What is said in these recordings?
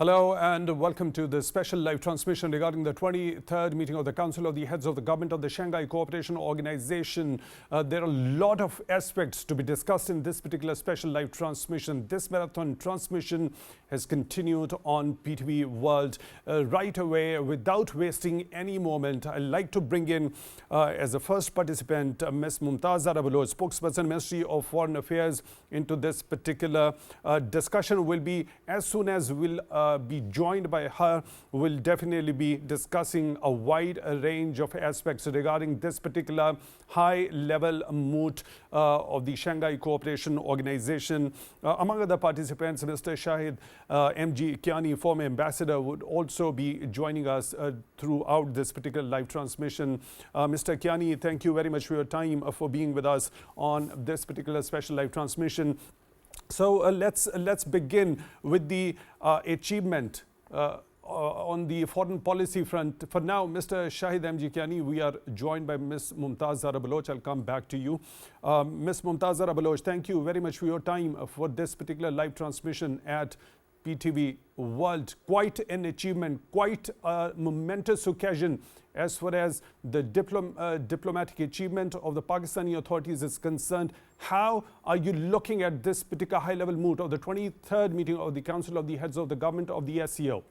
Hello and welcome to the special live transmission regarding the 23rd meeting of the Council of the Heads of the Government of the Shanghai Cooperation Organization. There are a lot of aspects to be discussed in this particular special live transmission. This marathon transmission has continued on PTV World right away. Without wasting any moment, I'd like to bring in as a first participant Ms. Mumtaz Baloch, Spokesperson, Ministry of Foreign Affairs, into this particular discussion. Will be as soon as we'll be joined by her. We'll definitely be discussing a wide range of aspects regarding this particular high-level mood of the Shanghai Cooperation Organization. Among other participants, Mr. Shahid MG Kiyani, former ambassador, would also be joining us throughout this particular live transmission. Mr. Kiyani, thank you very much for your time, for being with us on this particular special live transmission. So let's begin with the achievement on the foreign policy front. For now, Mr. Shahid MG Kiyani, we are joined by Ms. Mumtaz Baloch. I'll come back to you. Ms. Mumtaz Baloch, thank you very much for your time for this particular live transmission at PTV World. Quite an achievement, quite a momentous occasion as far as the diplomatic achievement of the Pakistani authorities is concerned. How are you looking at this particular high-level mood of the 23rd meeting of the Council of the Heads of the Government of the SCO?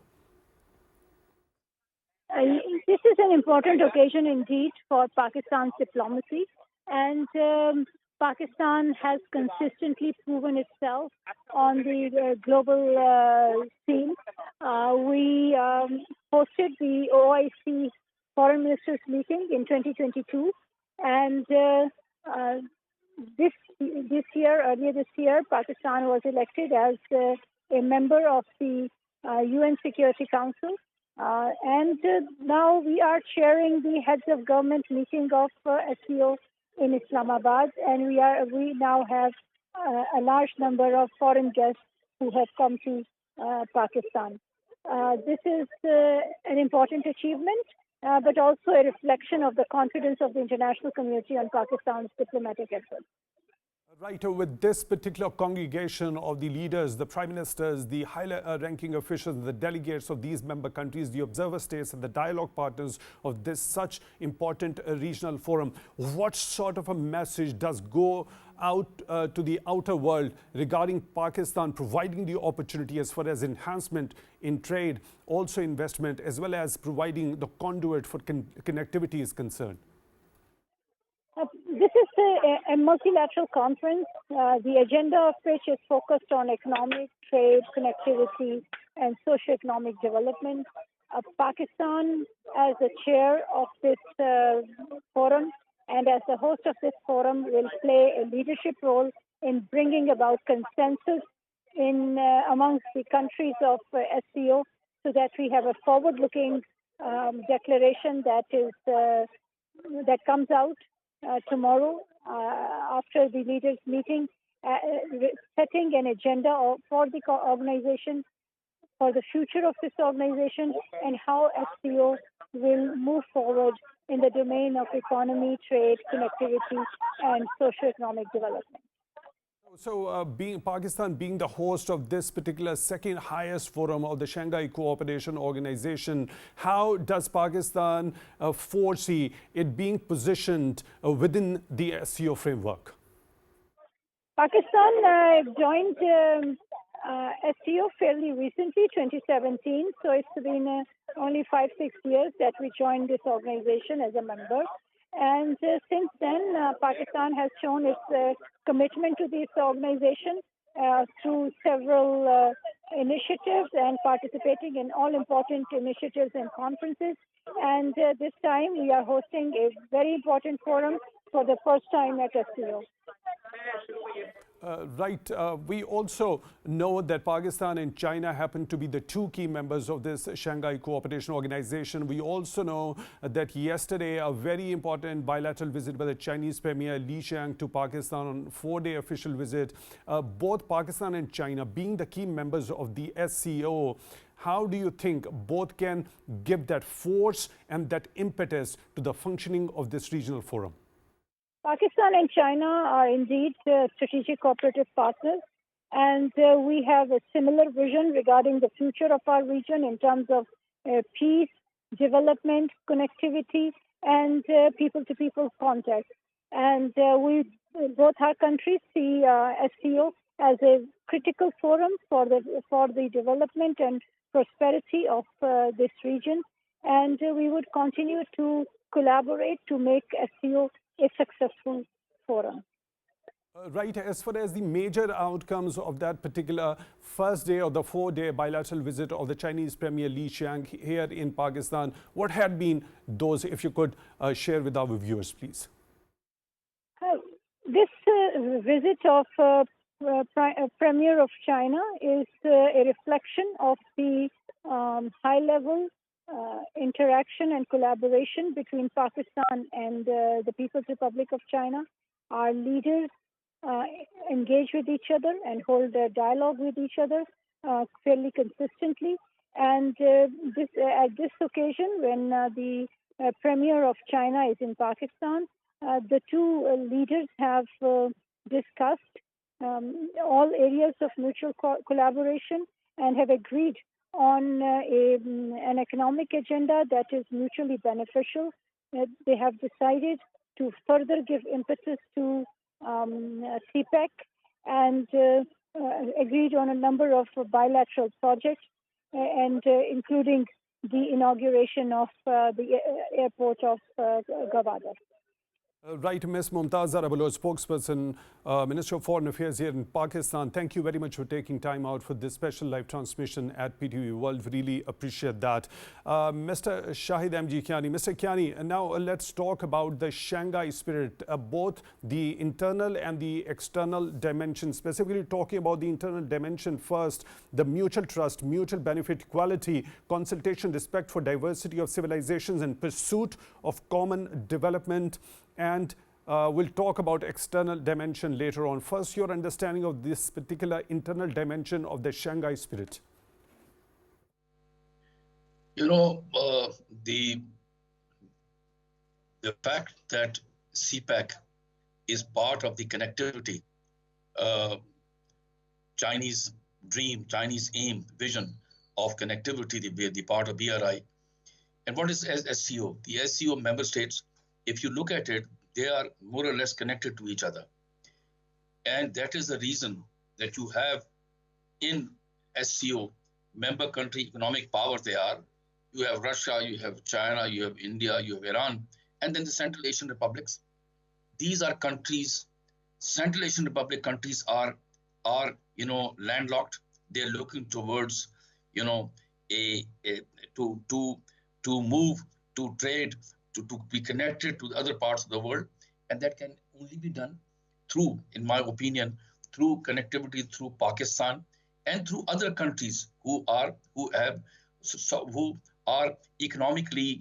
This is an important occasion indeed for Pakistan's diplomacy, and Pakistan has consistently proven itself on the global scene. We hosted the OIC Foreign Ministers meeting in 2022, and earlier this year, Pakistan was elected as a member of the UN Security Council. And now we are chairing the heads of government meeting of SCO in Islamabad, and we now have a large number of foreign guests who have come to Pakistan. This is an important achievement, but also a reflection of the confidence of the international community on Pakistan's diplomatic efforts. Right, with this particular congregation of the leaders, the prime ministers, the high-ranking officials, the delegates of these member countries, the observer states and the dialogue partners of this such important regional forum, what sort of a message does go out to the outer world regarding Pakistan providing the opportunity as far as enhancement in trade, also investment, as well as providing the conduit for connectivity is concerned? This is a multilateral conference, the agenda of which is focused on economic, trade, connectivity, and socio-economic development. Pakistan, as the chair of this forum and as the host of this forum, will play a leadership role in bringing about consensus amongst the countries of SCO, so that we have a forward-looking declaration that comes out tomorrow after the leaders' meeting, setting an agenda for the organization, for the future of this organization, and how SCO will move forward in the domain of economy, trade, connectivity, and socio-economic development. So Pakistan being the host of this particular second highest forum of the Shanghai Cooperation Organization, how does Pakistan foresee it being positioned within the SCO framework? Pakistan joined SCO fairly recently, 2017, so it's been only 5-6 years that we joined this organization as a member. And since then, Pakistan has shown its commitment to this organization through several initiatives and participating in all important initiatives and conferences. And this time, we are hosting a very important forum for the first time at SCO. Right. We also know that Pakistan and China happen to be the two key members of this Shanghai Cooperation Organization. We also know that yesterday a very important bilateral visit by the Chinese Premier Li Qiang to Pakistan on 4-day official visit. Both Pakistan and China being the key members of the SCO, how do you think both can give that force and that impetus to the functioning of this regional forum? Pakistan and China are indeed strategic cooperative partners, And we have a similar vision regarding the future of our region in terms of peace, development, connectivity, and people-to-people contact. And we both our countries see SCO as a critical forum for the development and prosperity of this region. And we would continue to collaborate to make SCO a successful forum. Right, as far as the major outcomes of that particular first day of the 4-day bilateral visit of the Chinese Premier Li Qiang here in Pakistan, what had been those, if you could share with our viewers, please? This visit of Premier of China is a reflection of the high-level interaction and collaboration between Pakistan and the People's Republic of China. Our leaders engage with each other and hold a dialogue with each other fairly consistently. And at this occasion, when the Premier of China is in Pakistan, the two leaders have discussed all areas of mutual collaboration and have agreed on an economic agenda that is mutually beneficial. They have decided to further give impetus to CPEC and agreed on a number of bilateral projects, and including the inauguration of the airport of Gwadar. Right, Ms. Mumtaz, Zahra Baloch, Spokesperson, Minister of Foreign Affairs here in Pakistan. Thank you very much for taking time out for this special live transmission at PTV World. Really appreciate that. Mr. Shahid MG Kiyani. Mr. Kiyani, now let's talk about the Shanghai Spirit, both the internal and the external dimension. Specifically talking about the internal dimension first, the mutual trust, mutual benefit, equality, consultation, respect for diversity of civilizations and pursuit of common development. And we'll talk about external dimension later on. First, your understanding of this particular internal dimension of the Shanghai Spirit. You know, the fact that CPEC is part of the connectivity, Chinese dream, Chinese aim, vision of connectivity, the part of BRI. And what is SCO? The SCO member states, if you look at it, they are more or less connected to each other. And that is the reason that you have in SCO, member country economic power they are. You have Russia, you have China, you have India, you have Iran, and then the Central Asian republics. These are countries, Central Asian Republic countries are landlocked. They're looking towards, to move, to trade, to be connected to the other parts of the world. And that can only be done through, in my opinion, through connectivity through Pakistan and through other countries who are economically,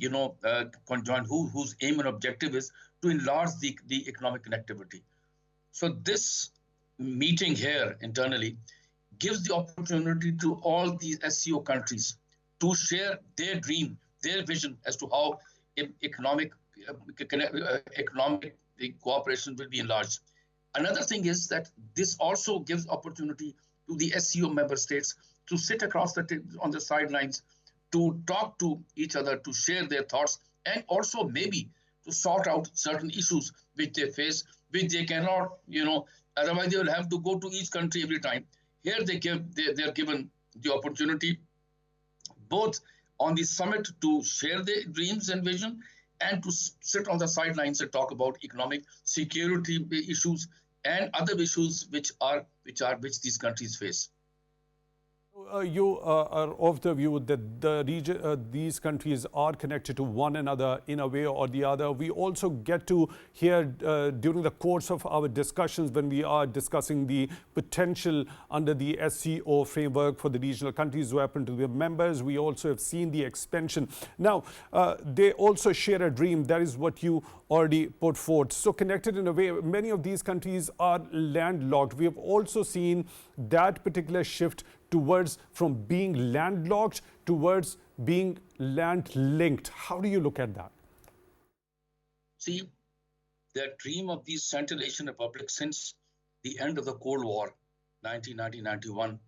conjoined, whose aim and objective is to enlarge the economic connectivity. So this meeting here internally gives the opportunity to all these SCO countries to share their dream, their vision as to how economic cooperation will be enlarged. Another thing is that this also gives opportunity to the SCO member states to sit across on the sidelines, to talk to each other, to share their thoughts, and also maybe to sort out certain issues which they face, which they cannot, otherwise they will have to go to each country every time. Here they're given the opportunity both on the summit to share their dreams and vision, and to sit on the sidelines and talk about economic security issues and other issues which these countries face. You are of the view that the region, these countries are connected to one another in a way or the other. We also get to hear during the course of our discussions when we are discussing the potential under the SCO framework for the regional countries who happen to be members. We also have seen the expansion. Now, they also share a dream. That is what you already put forth. So connected in a way, many of these countries are landlocked. We have also seen that particular shift towards from being landlocked towards being land-linked. How do you look at that? See, the dream of these Central Asian republics since the end of the Cold War, 1991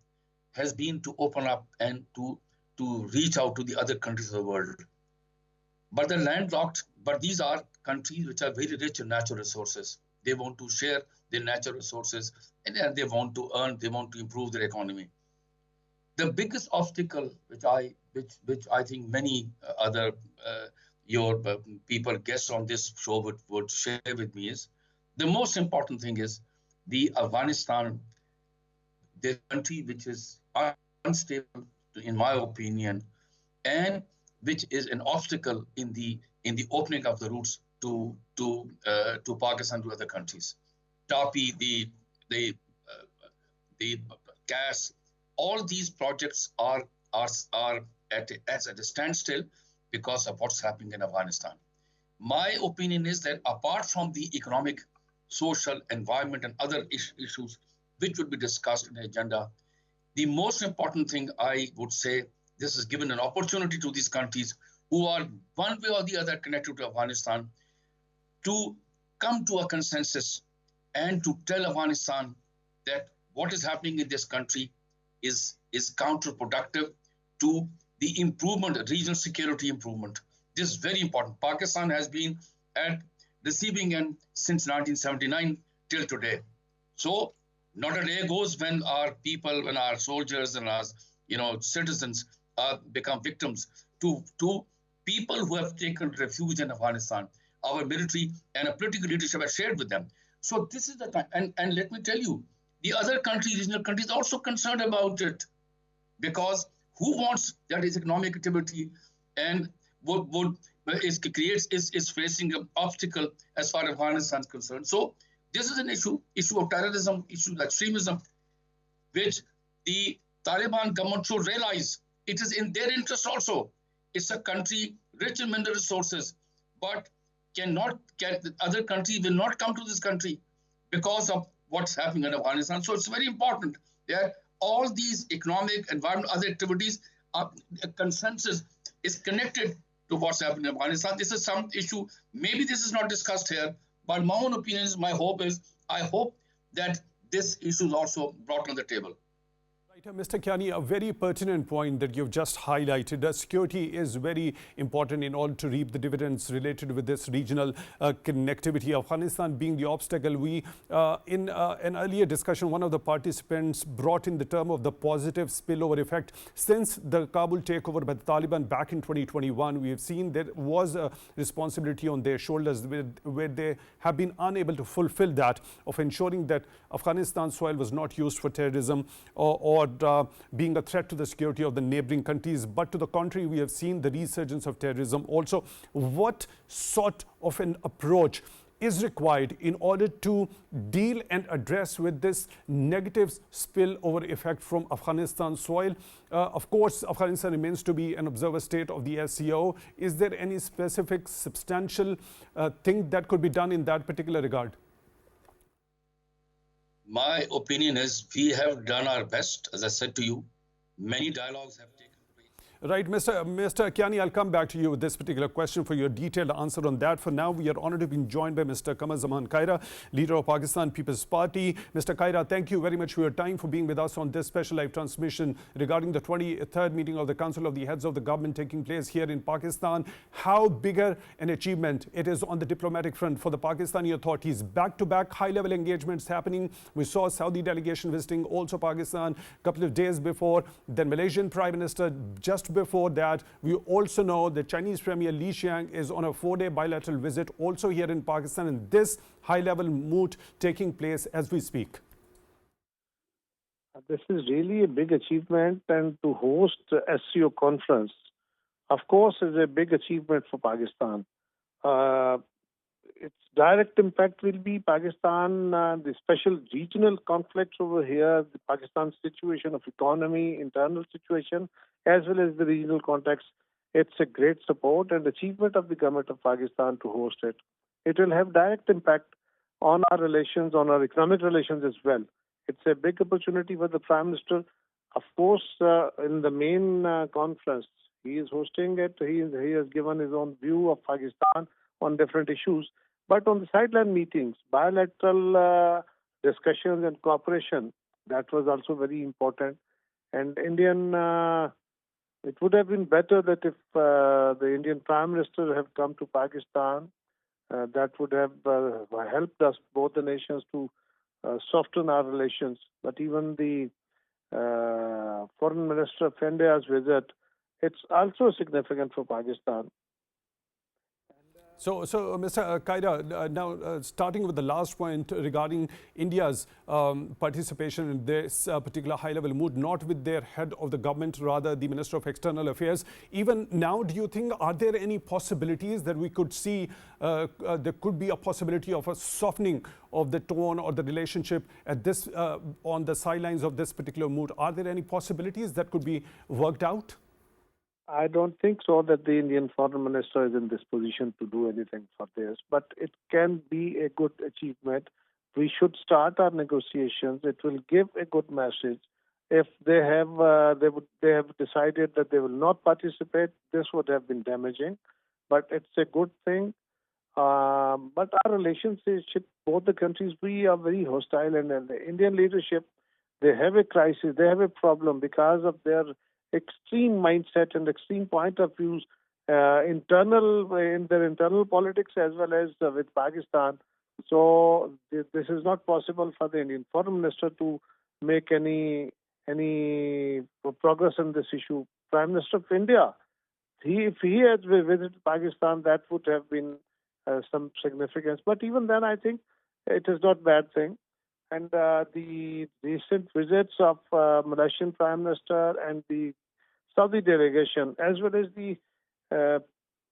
has been to open up and to reach out to the other countries of the world. But they're landlocked, but these are countries which are very rich in natural resources. They want to share their natural resources and they want to earn, they want to improve their economy. The biggest obstacle which I think many other your people guests on this show would share with me is the most important thing is the Afghanistan, the country which is unstable, in my opinion, and which is an obstacle in the opening of the routes to Pakistan to other countries. TAPI, the gas, all these projects are at a standstill because of what's happening in Afghanistan. My opinion is that apart from the economic, social, environment, and other issues which would be discussed in the agenda, the most important thing I would say, this has given an opportunity to these countries who are one way or the other connected to Afghanistan to come to a consensus and to tell Afghanistan that what is happening in this country is counterproductive to the improvement, regional security improvement. This is very important. Pakistan has been at receiving end since 1979 till today. So not a day goes when our people, when our soldiers and our citizens become victims to people who have taken refuge in Afghanistan. Our military and a political leadership have shared with them. So this is the time. And let me tell you, the other countries, regional countries, are also concerned about it because who wants that is economic activity and is facing an obstacle as far as Afghanistan is concerned. So this is an issue of terrorism, issue of extremism, which the Taliban government should realize it is in their interest also. It's a country rich in mineral resources, but the other countries will not come to this country because of what's happening in Afghanistan. So it's very important that all these economic, environment, other activities, a consensus is connected to what's happening in Afghanistan. This is some issue. Maybe this is not discussed here, but my own opinion is, I hope that this issue is also brought on the table. Mr. Kiyani, a very pertinent point that you've just highlighted. Security is very important in order to reap the dividends related with this regional connectivity. Afghanistan being the obstacle, we, in an earlier discussion, one of the participants brought in the term of the positive spillover effect. Since the Kabul takeover by the Taliban back in 2021, we have seen there was a responsibility on their shoulders where they have been unable to fulfill that of ensuring that Afghanistan soil was not used for terrorism or being a threat to the security of the neighboring countries. But to the contrary, we have seen the resurgence of terrorism. Also, what sort of an approach is required in order to deal and address with this negative spillover effect from Afghanistan soil? Of course, Afghanistan remains to be an observer state of the SCO. Is there any specific substantial thing that could be done in that particular regard? My opinion is we have done our best. As I said to you, many dialogues have taken place. Right, Mr. Kiyani, I'll come back to you with this particular question for your detailed answer on that. For now, we are honored to be joined by Mr. Qamar Zaman Kaira, leader of Pakistan People's Party. Mr. Kaira, thank you very much for your time, for being with us on this special live transmission regarding the 23rd meeting of the Council of the Heads of the Government taking place here in Pakistan. How bigger an achievement it is on the diplomatic front for the Pakistani authorities. Back-to-back high-level engagements happening. We saw Saudi delegation visiting also Pakistan a couple of days before. Then Malaysian Prime Minister just before that. We also know that Chinese Premier Li Qiang is on a 4-day bilateral visit also here in Pakistan, and this high-level mood taking place as we speak. This is really a big achievement, and to host SCO conference, of course, is a big achievement for Pakistan. Its direct impact will be Pakistan, the special regional conflicts over here, the Pakistan situation of economy, internal situation, as well as the regional context. It's a great support and achievement of the government of Pakistan to host it. It will have direct impact on our relations, on our economic relations as well. It's a big opportunity for the Prime Minister. Of course, in the main conference, he is hosting it. He has given his own view of Pakistan on different issues. But on the sideline meetings, bilateral discussions and cooperation, That was also very important. And it would have been better that if the Indian Prime Minister have come to Pakistan, that would have helped us, both the nations, to soften our relations. But even the Foreign Minister of India's visit, it's also significant for Pakistan. So, Mr. Kaira, now starting with the last point regarding India's participation in this particular high-level mood, not with their head of the government, rather the Minister of External Affairs. Even now, do you think, are there any possibilities that we could see, there could be a possibility of a softening of the tone or the relationship at this, on the sidelines of this particular mood? Are there any possibilities that could be worked out? I don't think so that the Indian Foreign Minister is in this position to do anything for this, but it can be a good achievement. We should start our negotiations. It will give a good message. If they have decided that they will not participate, this would have been damaging. But it's a good thing. But our relationship, both the countries, we are very hostile, and the Indian leadership, they have a crisis, they have a problem because of their extreme mindset and extreme point of views in their internal politics as well as with Pakistan. So this is not possible for the Indian Foreign Minister to make any progress on this issue. Prime Minister of India, if he had visited Pakistan, that would have been some significance. But even then, I think it is not a bad thing. And the recent visits of Malaysian Prime Minister and the Saudi delegation, as well as the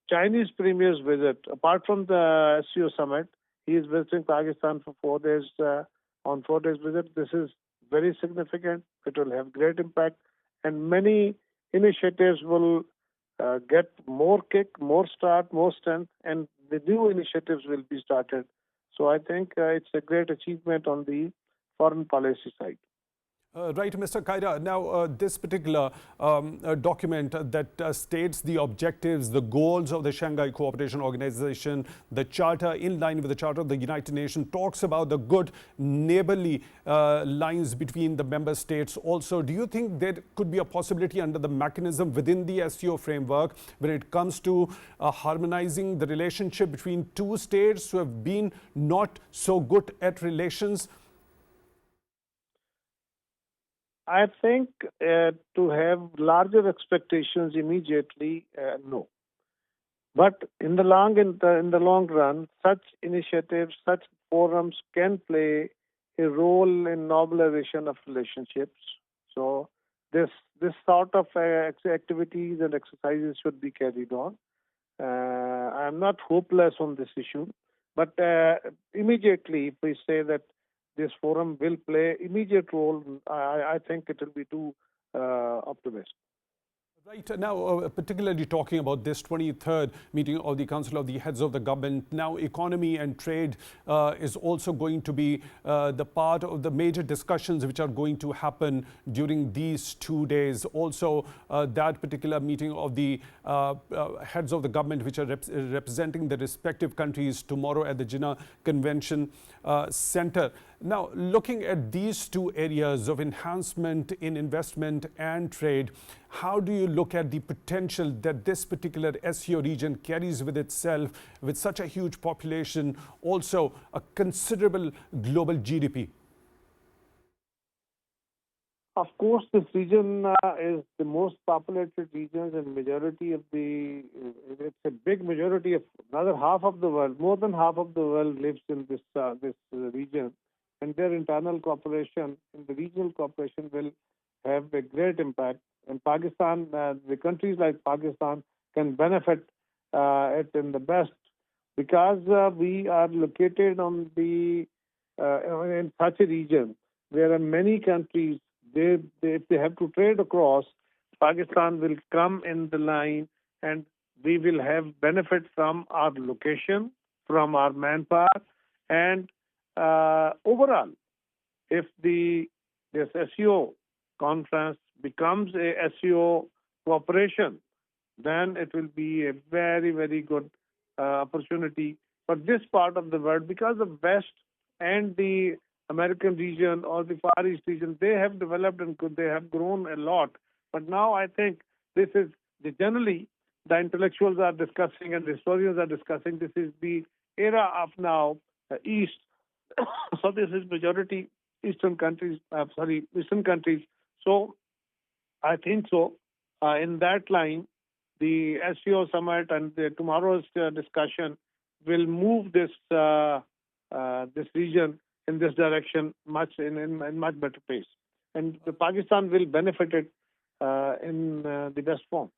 Chinese Premier's visit, apart from the SCO summit, he is visiting Pakistan for 4 days, on 4 days visit. This is very significant. It will have great impact, and many initiatives will get more kick, more start, more strength, and the new initiatives will be started. So I think it's a great achievement on the foreign policy side. Right, Mr. Kaira. Now, this particular document that states the objectives, the goals of the Shanghai Cooperation Organization, the charter, in line with the Charter of the United Nations, talks about the good neighborly lines between the member states. Also, do you think there could be a possibility under the mechanism within the SCO framework when it comes to harmonizing the relationship between two states who have been not so good at relations? I think to have larger expectations immediately, no. But in the long run, such initiatives, such forums can play a role in normalization of relationships. So this sort of activities and exercises should be carried on. I am not hopeless on this issue, but immediately, if we say that this forum will play immediate role, I think it will be too optimistic. Right. Now, particularly talking about this 23rd meeting of the Council of the Heads of the Government, now economy and trade is also going to be the part of the major discussions which are going to happen during these 2 days. Also, that particular meeting of the heads of the government which are representing the respective countries tomorrow at the Jinnah Convention Center. Now, looking at these two areas of enhancement in investment and trade, how do you look at the potential that this particular SCO region carries with itself, with such a huge population, also a considerable global GDP? Of course, this region is the most populated region, and it's a big majority of another half of the world. More than half of the world lives in this region, and their internal cooperation and the regional cooperation will have a great impact. And Pakistan, the countries like Pakistan can benefit it in the best because we are located on in such a region where many countries, if they have to trade across, Pakistan will come in the line, and we will have benefit from our location, from our manpower, and overall, if this SCO conference becomes a SCO cooperation, then it will be a very, very good opportunity for this part of the world, because the West and the American region or the Far East region, they have developed and they have grown a lot. But now I think this is generally the intellectuals are discussing and the historians are discussing. This is the era of now East. So this is majority Eastern countries. Eastern countries. So I think so. In that line, the SCO summit and tomorrow's discussion will move this region in this direction in much better pace, and the Pakistan will benefit it in the best form.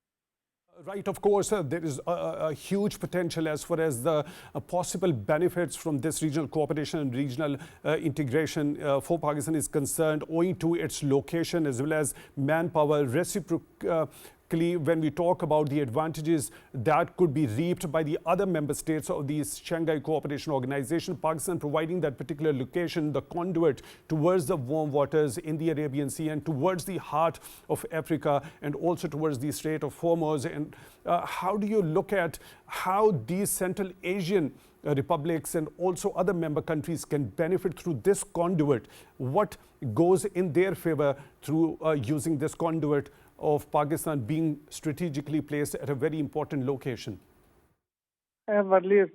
Right, of course, there is a huge potential as far as the possible benefits from this regional cooperation and regional integration for Pakistan is concerned, owing to its location as well as manpower. Reciprocally, when we talk about the advantages that could be reaped by the other member states of the Shanghai Cooperation Organization, Pakistan providing that particular location, the conduit towards the warm waters in the Arabian Sea and towards the heart of Africa and also towards the Strait of Hormuz. And how do you look at how these Central Asian republics and also other member countries can benefit through this conduit? What goes in their favor through using this conduit of Pakistan being strategically placed at a very important location? I have earlier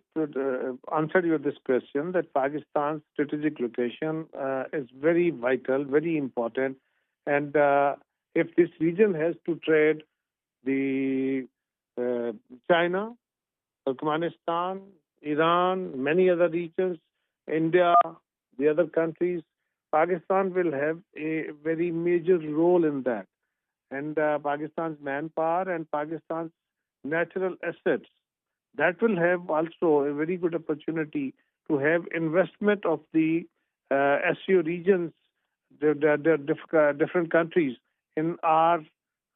answered you this question that Pakistan's strategic location is very vital, very important. And if this region has to trade the China, Turkmenistan, Iran, many other regions, India, the other countries, Pakistan will have a very major role in that. And Pakistan's manpower and Pakistan's natural assets, that will have also a very good opportunity to have investment of the SCO regions, the different countries in our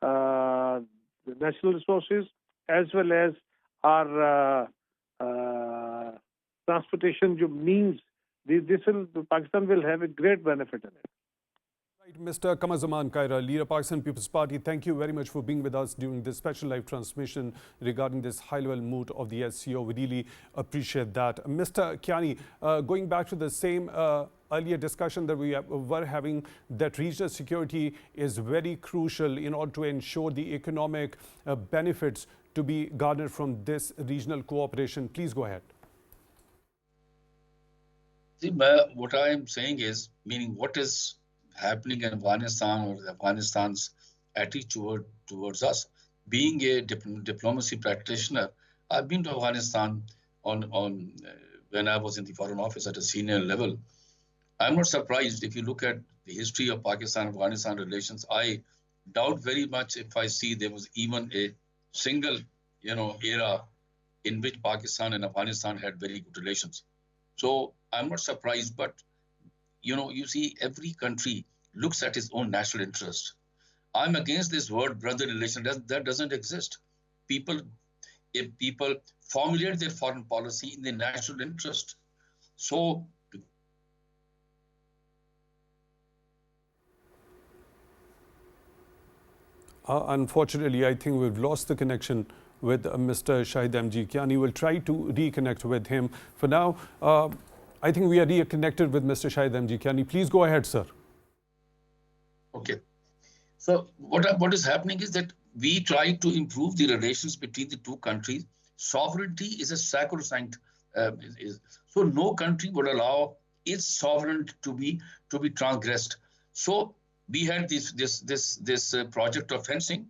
natural resources as well as our transportation means. Pakistan will have a great benefit in it. Right, Mr. Qamar Zaman Kaira, leader Pakistan People's Party, thank you very much for being with us during this special live transmission regarding this high-level mood of the SCO. We really appreciate that. Mr. Kiyani, going back to the same earlier discussion that we were having, that regional security is very crucial in order to ensure the economic benefits to be garnered from this regional cooperation. Please go ahead. See, what I am saying is, meaning what is happening in Afghanistan or Afghanistan's attitude towards us. Being a diplomacy practitioner, I've been to Afghanistan when I was in the Foreign Office at a senior level. I'm not surprised if you look at the history of Pakistan-Afghanistan relations. I doubt very much if I see there was even a single, era in which Pakistan and Afghanistan had very good relations. So I'm not surprised, but you see, every country looks at its own national interest. I'm against this word brother relation. That doesn't exist. If people formulate their foreign policy in their national interest. So unfortunately, I think we've lost the connection with Mr. Shahid MG Kiyani. We'll try to reconnect with him. For now, I think we are reconnected with Mr. Shahid MG Kiyani. Please go ahead, sir. Okay. So what is happening is that we try to improve the relations between the two countries. Sovereignty is a sacrosanct. So no country would allow its sovereignty to be transgressed. So we had this project of fencing.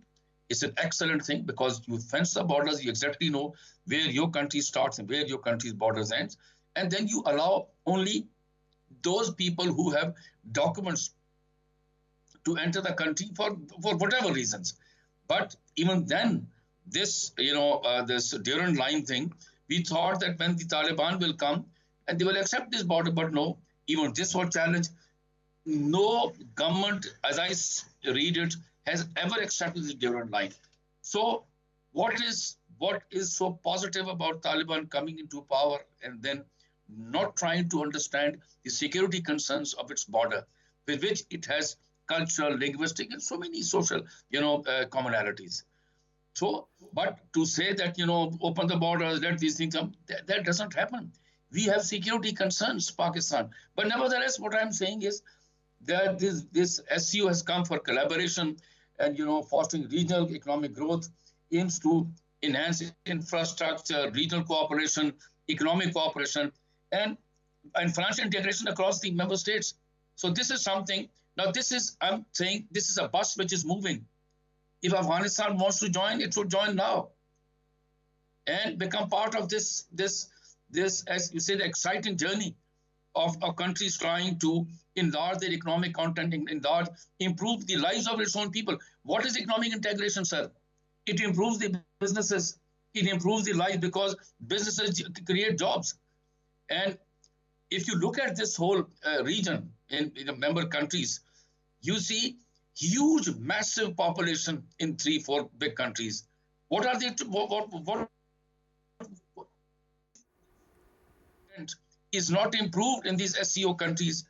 It's an excellent thing because you fence the borders. You exactly know where your country starts and where your country's borders ends. And then you allow only those people who have documents to enter the country for whatever reasons. But even then, this Durand line thing, we thought that when the Taliban will come and they will accept this border, but no, even this was challenged. No government, as I read it, has ever accepted the Durand line. So what is so positive about Taliban coming into power and then not trying to understand the security concerns of its border, with which it has cultural, linguistic, and so many social, commonalities. So, but to say that, open the borders, let these things come, that doesn't happen. We have security concerns, Pakistan. But nevertheless, what I'm saying is that this SCO has come for collaboration and, fostering regional economic growth, aims to enhance infrastructure, regional cooperation, economic cooperation, and financial integration across the member states. So this is something. Now, I'm saying this is a bus which is moving. If Afghanistan wants to join, it should join now and become part of this, as you said, exciting journey of countries trying to enlarge their economic content, improve the lives of its own people. What is economic integration, sir? It improves the businesses. It improves the life because businesses create jobs. And if you look at this whole region in the member countries, you see huge, massive population in 3-4 big countries. What are they? What is not improved in these SCO countries?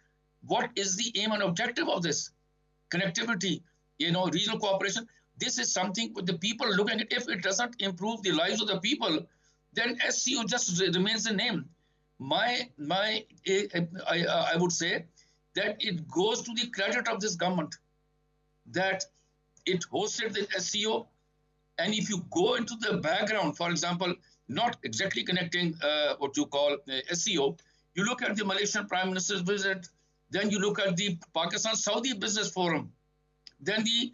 What is the aim and objective of this? Connectivity, regional cooperation. This is something with the people looking at. If it doesn't improve the lives of the people, then SCO just remains a name. I would say that it goes to the credit of this government that it hosted the SCO. And if you go into the background, for example, not exactly connecting what you call SCO, you look at the Malaysian Prime Minister's visit, then you look at the Pakistan-Saudi Business Forum, then the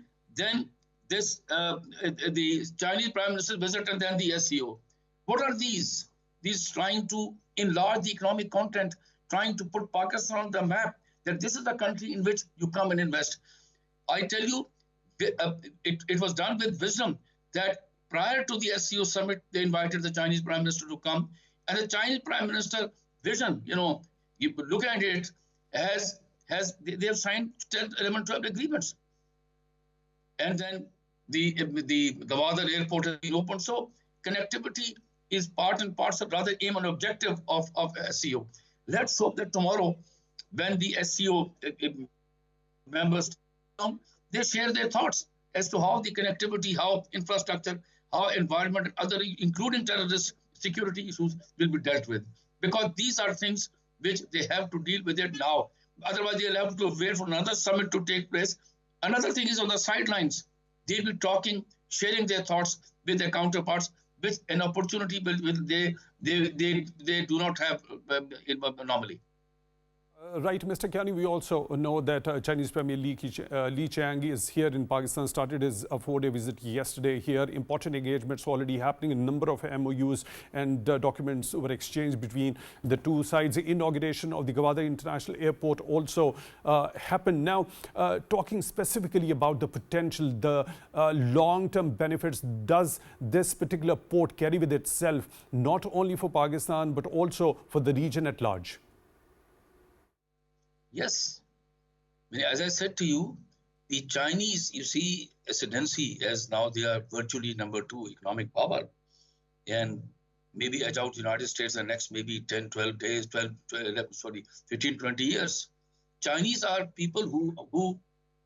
Chinese Prime Minister's visit, and then the SCO. What are these? These trying to enlarge the economic content, trying to put Pakistan on the map, that this is the country in which you come and invest. I tell you, it was done with wisdom that prior to the SCO summit, they invited the Chinese Prime Minister to come. And the Chinese Prime Minister vision, you look at it, they have signed 10, 11, 12 agreements. And then the Gwadar airport has been opened. So connectivity is part and parcel, rather aim and objective of SCO. Let's hope that tomorrow, when the SCO members come, they share their thoughts as to how the connectivity, how infrastructure, how environment, and other, including terrorist security issues, will be dealt with. Because these are things which they have to deal with it now. Otherwise, they'll have to wait for another summit to take place. Another thing is on the sidelines. They'll be talking, sharing their thoughts with their counterparts, with an opportunity they do not have normally. Right, Mr. Kiyani, we also know that Chinese Premier Li Qiang is here in Pakistan, started his 4-day visit yesterday here. Important engagements already happening. A number of MOUs and documents were exchanged between the two sides. The inauguration of the Gwadar International Airport also happened. Now, talking specifically about the potential, the long-term benefits does this particular port carry with itself, not only for Pakistan, but also for the region at large? Yes. As I said to you, the Chinese, you see, ascendancy, as now they are virtually number 2 economic power. And maybe edge out United States the next maybe 10, 12 days, 15, 20 years. Chinese are people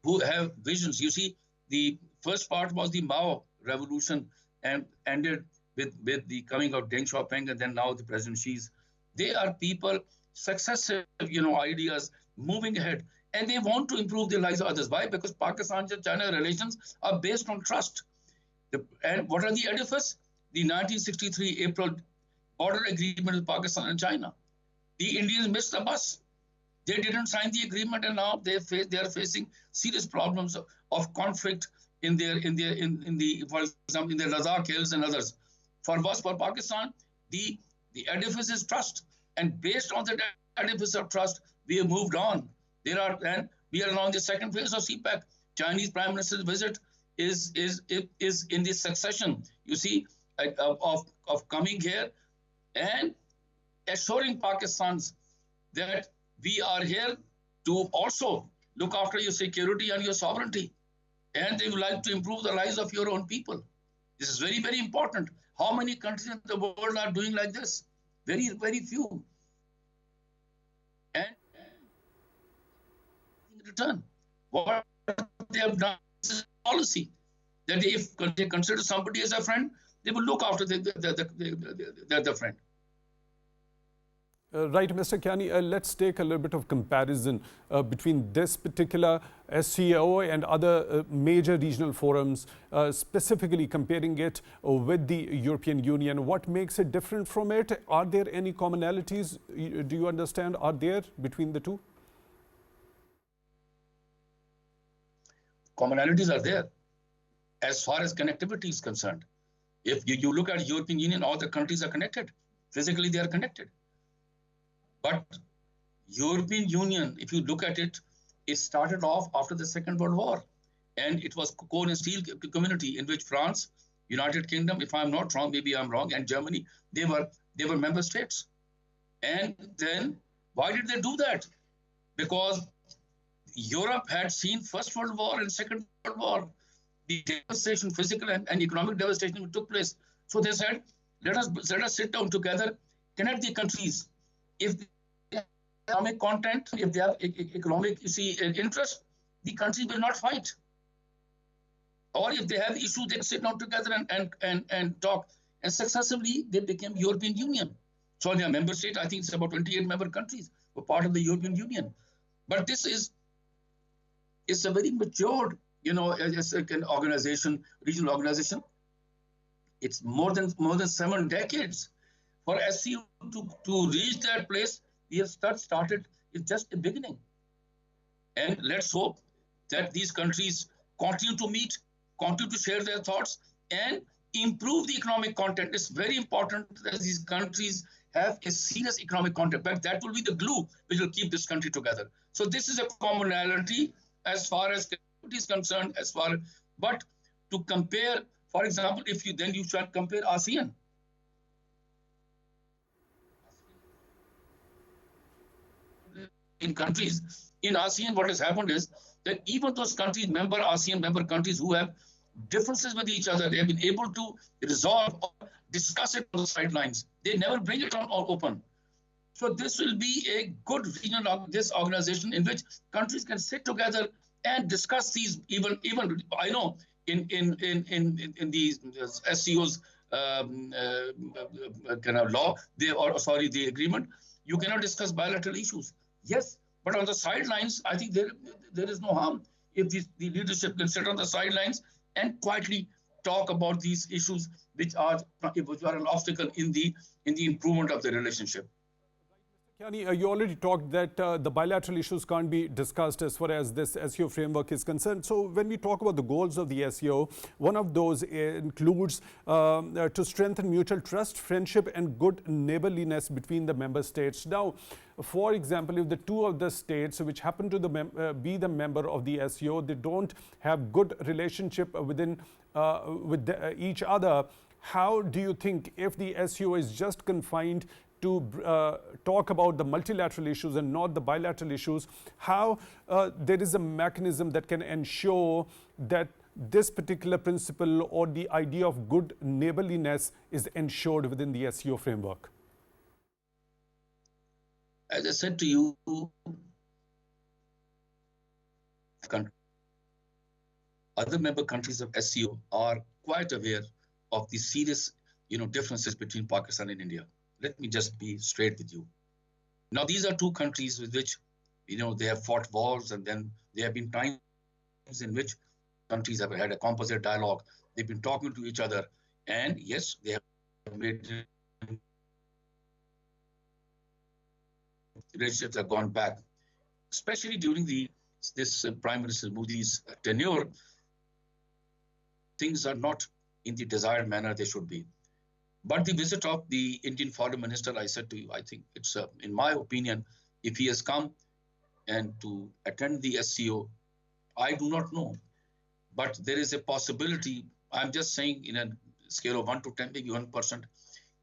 who have visions. You see, the first part was the Mao revolution and ended with the coming of Deng Xiaoping, and then now the President Xi's. They are people, successive, ideas, moving ahead, and they want to improve the lives of others. Why? Because Pakistan and China relations are based on trust. And what are the edifice? The 1963 April border agreement with Pakistan and China. The Indians missed the bus. They didn't sign the agreement, and now they are facing serious problems of conflict in the for example in the Ladakh hills and others. For Pakistan, the edifice is trust, and based on that edifice of trust, we have moved on. And we are now in the second phase of CPEC. Chinese Prime Minister's visit is in the succession, you see, of coming here and assuring Pakistans that we are here to also look after your security and your sovereignty. And they would like to improve the lives of your own people. This is very, very important. How many countries in the world are doing like this? Very, very few. And in return, what they have done is policy that if they consider somebody as a friend, they will look after the friend. Right, Mr. Kiyani, let's take a little bit of comparison between this particular SCO and other major regional forums, specifically comparing it with the European Union. What makes it different from it? Are there any commonalities, do you understand, are there between the two? Commonalities are there as far as connectivity is concerned. If you look at European Union, all the countries are connected. Physically, they are connected. But European Union, if you look at it, it started off after the Second World War. And it was coal and steel community in which France, United Kingdom, if I'm not wrong, maybe I'm wrong, and Germany, they were member states. And then why did they do that? Because Europe had seen First World War and Second World War, the devastation, physical and economic devastation that took place. So they said, let us sit down together, connect the countries. If they have economic content, if they have economic interest, the countries will not fight. Or if they have issues, they sit down together and talk. And successively, they became European Union. So they are member state, I think it's about 28 member countries were part of the European Union. But this is a very matured, as an organization, regional organization. It's more than 7 decades. For SCO to reach that place, we have started, it's just the beginning. And let's hope that these countries continue to meet, continue to share their thoughts, and improve the economic content. It's very important that these countries have a serious economic content. But that will be the glue which will keep this country together. So this is a commonality as far as connectivity is concerned, but to compare, for example, if you should compare ASEAN. In countries in ASEAN, what has happened is that even those countries, ASEAN member countries who have differences with each other, they have been able to resolve or discuss it on the sidelines. They never bring it on open. So this will be a good regional organization in which countries can sit together and discuss these. Even I know in these SCOs kind of law, the agreement, you cannot discuss bilateral issues. Yes, but on the sidelines, I think there is no harm if the leadership can sit on the sidelines and quietly talk about these issues which are an obstacle in the improvement of the relationship. Kiyani, you already talked that the bilateral issues can't be discussed as far as this SCO framework is concerned. So when we talk about the goals of the SCO, one of those includes to strengthen mutual trust, friendship and good neighborliness between the member states. Now, for example, if the two of the states which happen to be the member of the SCO, they don't have good relationship with each other, how do you think, if the SCO is just confined to talk about the multilateral issues and not the bilateral issues, how there is a mechanism that can ensure that this particular principle or the idea of good neighborliness is ensured within the SCO framework? As I said to you, other member countries of SCO are quite aware of the serious, differences between Pakistan and India. Let me just be straight with you. Now, these are two countries with which, they have fought wars, and then there have been times in which countries have had a composite dialogue. They've been talking to each other, and yes, they have made relationships have gone back, especially during this Prime Minister Modi's tenure. Things are not in the desired manner they should be. But the visit of the Indian Foreign Minister, I said to you, I think it's, in my opinion, if he has come and to attend the SCO, I do not know. But there is a possibility, I'm just saying in a scale of 1 to 10, maybe 1%,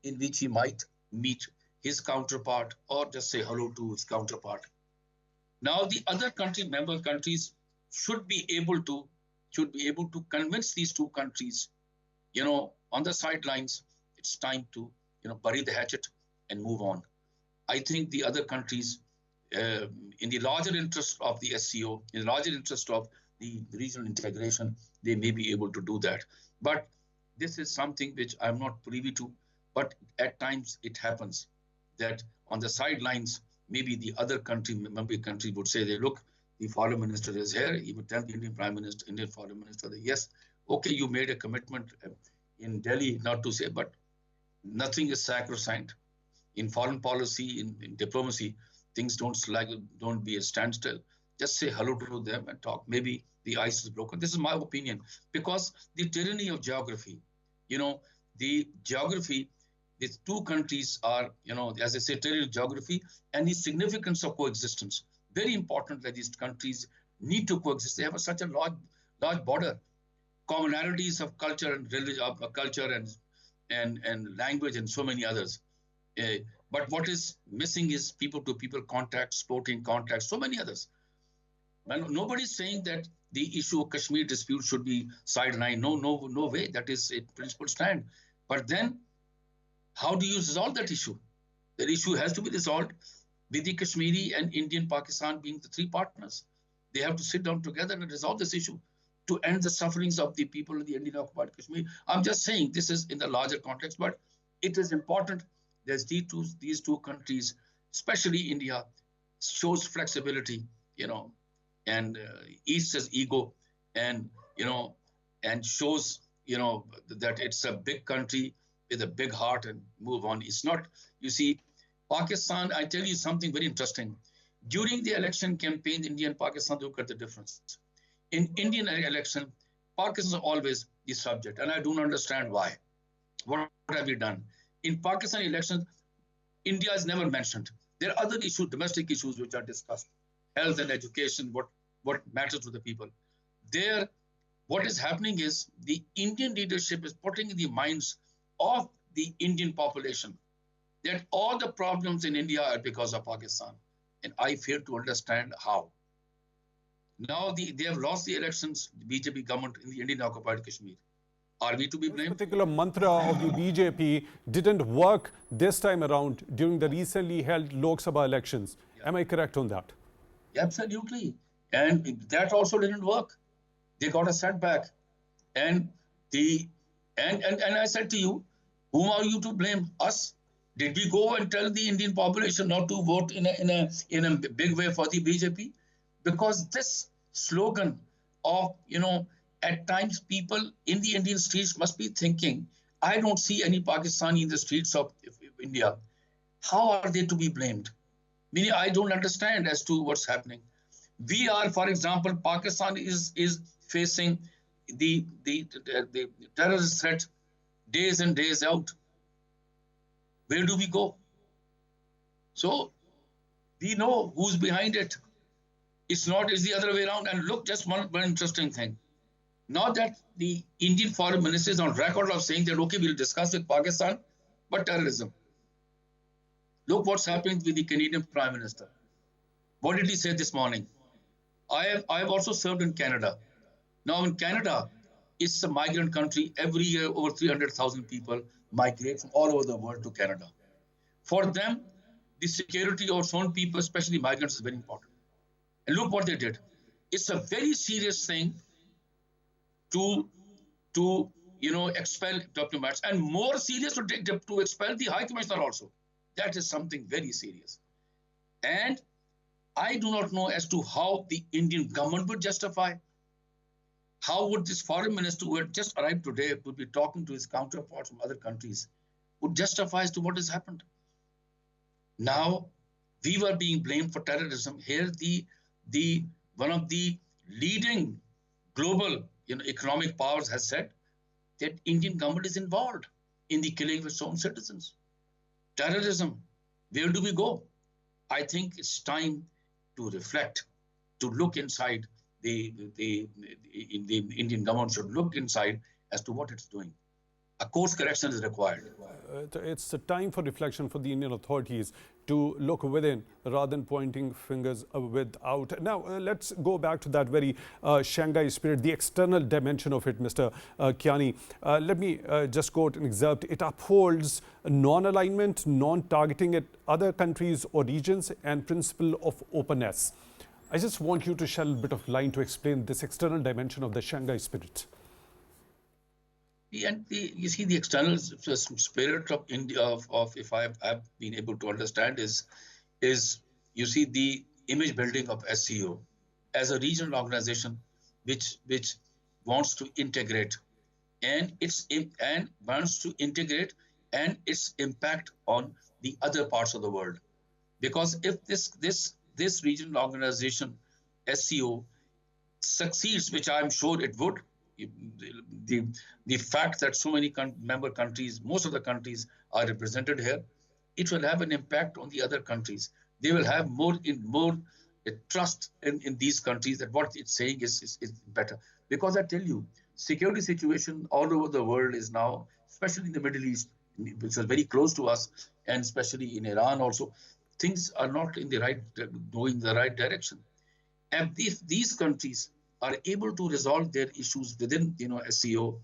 in which he might meet his counterpart or just say hello to his counterpart. Now, the other member countries should be able to convince these two countries, on the sidelines, it's time to, bury the hatchet and move on. I think the other countries, in the larger interest of the SCO, in the larger interest of the regional integration, they may be able to do that. But this is something which I'm not privy to, but at times it happens that on the sidelines, maybe the other member country would say, they look, the foreign minister is here. He would tell the Indian Prime Minister, Indian foreign minister, that yes, okay, you made a commitment in Delhi not to say, but nothing is sacrosanct. In foreign policy, in diplomacy, things don't be a standstill. Just say hello to them and talk. Maybe the ice is broken. This is my opinion, because the tyranny of geography, the geography, these two countries are, as I say, tyranny of geography and the significance of coexistence. Very important that these countries need to coexist. They have such a large border, commonalities of culture and religion, culture and language and so many others. But what is missing is people-to-people contact, sporting contact, so many others. Nobody's saying that the issue of Kashmir dispute should be sidelined. No way. That is a principled stand. But then, how do you resolve that issue? That issue has to be resolved with the Kashmiri and Indian Pakistan being the three partners. They have to sit down together and resolve this issue to end the sufferings of the people in the Indian occupied Kashmir. I'm just saying this is in the larger context, but it is important that these two countries, especially India, shows flexibility, and east says ego, and shows that it's a big country with a big heart and move on. It's not, you see, Pakistan, I tell you something very interesting. During the election campaign, India and Pakistan, look at the difference. In Indian election, Pakistan is always the subject, and I don't understand why. What have we done? In Pakistan elections, India is never mentioned. There are other issues, domestic issues, which are discussed. Health and education, what matters to the people. There, what is happening is the Indian leadership is putting in the minds of the Indian population that all the problems in India are because of Pakistan. And I fail to understand how. Now they have lost the elections, the BJP government in the Indian occupied Kashmir. Are we to be blamed? This particular mantra of the BJP didn't work this time around during the recently held Lok Sabha elections. Yeah. Am I correct on that? Absolutely. And that also didn't work. They got a setback. And I said to you, whom are you to blame? Us? Did we go and tell the Indian population not to vote in a big way for the BJP? Because this slogan of, at times people in the Indian streets must be thinking, I don't see any Pakistani in the streets of India. How are they to be blamed? Meaning, I don't understand as to what's happening. We are, for example, Pakistan is facing the terrorist threat days and days out. Where do we go? So we know who's behind it. It's the other way around. And look, just one interesting thing. Now that the Indian foreign minister is on record of saying that, okay, we'll discuss with Pakistan, but terrorism. Look what's happening with the Canadian Prime Minister. What did he say this morning? I have also served in Canada. Now in Canada, it's a migrant country. Every year, over 300,000 people migrate from all over the world to Canada. For them, the security of its own people, especially migrants, is very important. And look what they did. It's a very serious thing to expel diplomats, and more serious to expel the High Commissioner also. That is something very serious. And I do not know as to how the Indian government would justify. How would this foreign minister who had just arrived today, would be talking to his counterparts from other countries, would justify as to what has happened? Now, we were being blamed for terrorism. Here, one of the leading global economic powers has said that Indian government is involved in the killing of its own citizens. Terrorism, where do we go? I think it's time to reflect, to look inside. The Indian government should look inside as to what it's doing. A course correction is required. It's a time for reflection for the Indian authorities to look within rather than pointing fingers without. Now, let's go back to that very Shangai Spirit, the external dimension of it, Mr. Kiyani. Let me just quote an excerpt. It upholds non-alignment, non-targeting at other countries or regions, and principle of openness. I just want you to shed a bit of light to explain this external dimension of the Shangai Spirit. You see the external spirit of India of if I've been able to understand is you see the image building of SCO as a regional organization which wants to integrate and wants to integrate and its impact on the other parts of the world. Because if this regional organization SCO succeeds, which I'm sure it would, the the fact that so many member countries, most of the countries are represented here, it will have an impact on the other countries. They will have more trust in these countries that what it's saying is better. Because I tell you, security situation all over the world is now, especially in the Middle East, which is very close to us, and especially in Iran also, things are not in the going the right direction. And if these countries are able to resolve their issues within SCO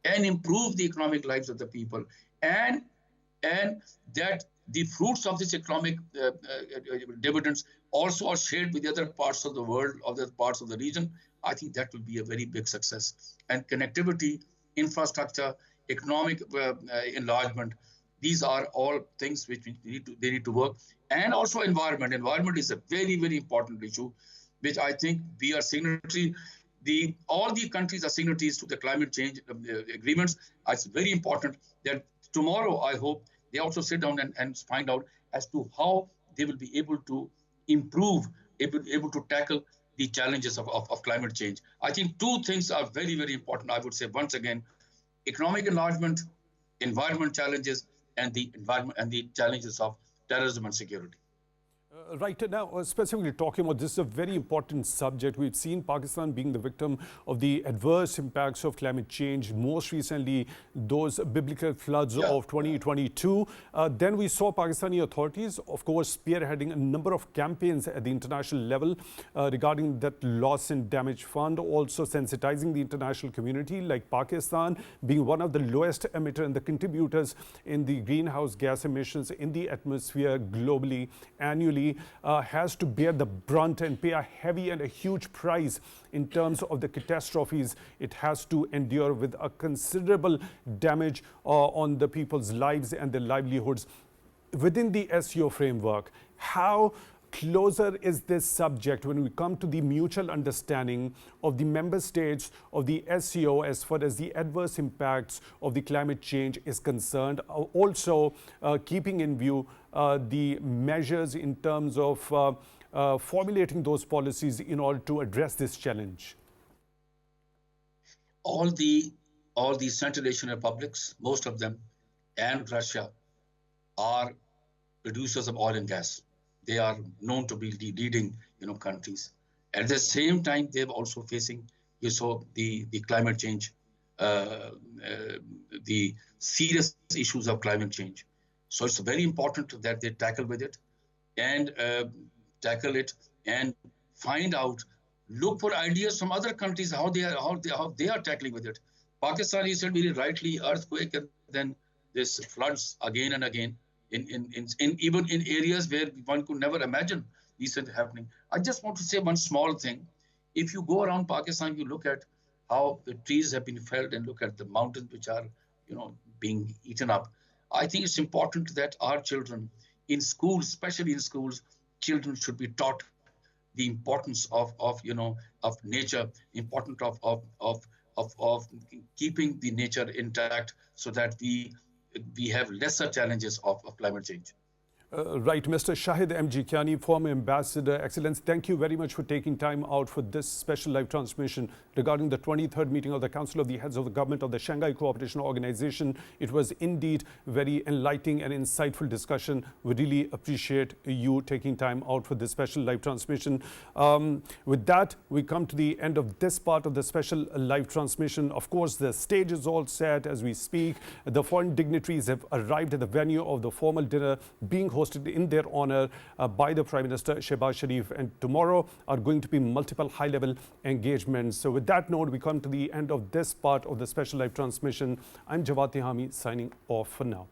and improve the economic lives of the people, and that the fruits of this economic dividends also are shared with the other parts of the world, other parts of the region, I think that will be a very big success. And connectivity, infrastructure, economic enlargement, these are all things which they need to work. And also environment. Environment is a very, very important issue, which I think we are signatory. All the countries are signatories to the climate change agreements. It's very important that tomorrow, I hope, they also sit down and find out as to how they will be able to improve, able to tackle the challenges of climate change. I think two things are very, very important. I would say, once again, economic enlargement, environment challenges, and the environment and the challenges of terrorism and security. Right now, specifically talking about this is a very important subject. We've seen Pakistan being the victim of the adverse impacts of climate change, most recently those biblical floods of 2022. Then we saw Pakistani authorities, of course, spearheading a number of campaigns at the international level regarding that loss and damage fund, also sensitizing the international community, like Pakistan being one of the lowest emitter and the contributors in the greenhouse gas emissions in the atmosphere globally annually. Has to bear the brunt and pay a heavy and a huge price in terms of the catastrophes it has to endure, with a considerable damage on the people's lives and their livelihoods. Within the SCO framework, how closer is this subject when we come to the mutual understanding of the member states of the SCO as far as the adverse impacts of the climate change is concerned, also keeping in view the measures in terms of formulating those policies in order to address this challenge? All the Central Asian republics, most of them, and Russia are producers of oil and gas. They are known to be the leading, countries. At the same time, they're also facing, the climate change, the serious issues of climate change. So it's very important that they tackle it and find out, look for ideas from other countries how they are tackling with it. Pakistan, you said very rightly, earthquake and then this floods again and again. Even in areas where one could never imagine these things happening. I just want to say one small thing. If you go around Pakistan, you look at how the trees have been felled and look at the mountains which are, being eaten up. I think it's important that our children in schools, especially in schools, children should be taught the importance of nature, importance of keeping the nature intact so that we have lesser challenges of climate change. Right, Mr. Shahid MG Kiyani, former Ambassador, Excellence, thank you very much for taking time out for this special live transmission regarding the 23rd meeting of the Council of the Heads of the Government of the Shanghai Cooperation Organization. It was indeed very enlightening and insightful discussion. We really appreciate you taking time out for this special live transmission. With that, we come to the end of this part of the special live transmission. Of course, the stage is all set as we speak. The foreign dignitaries have arrived at the venue of the formal dinner being hosted in their honor by the Prime Minister Shehbaz Sharif, and tomorrow are going to be multiple high-level engagements. So with that note, we come to the end of this part of the special live transmission. I'm Jawad Tihami signing off for now.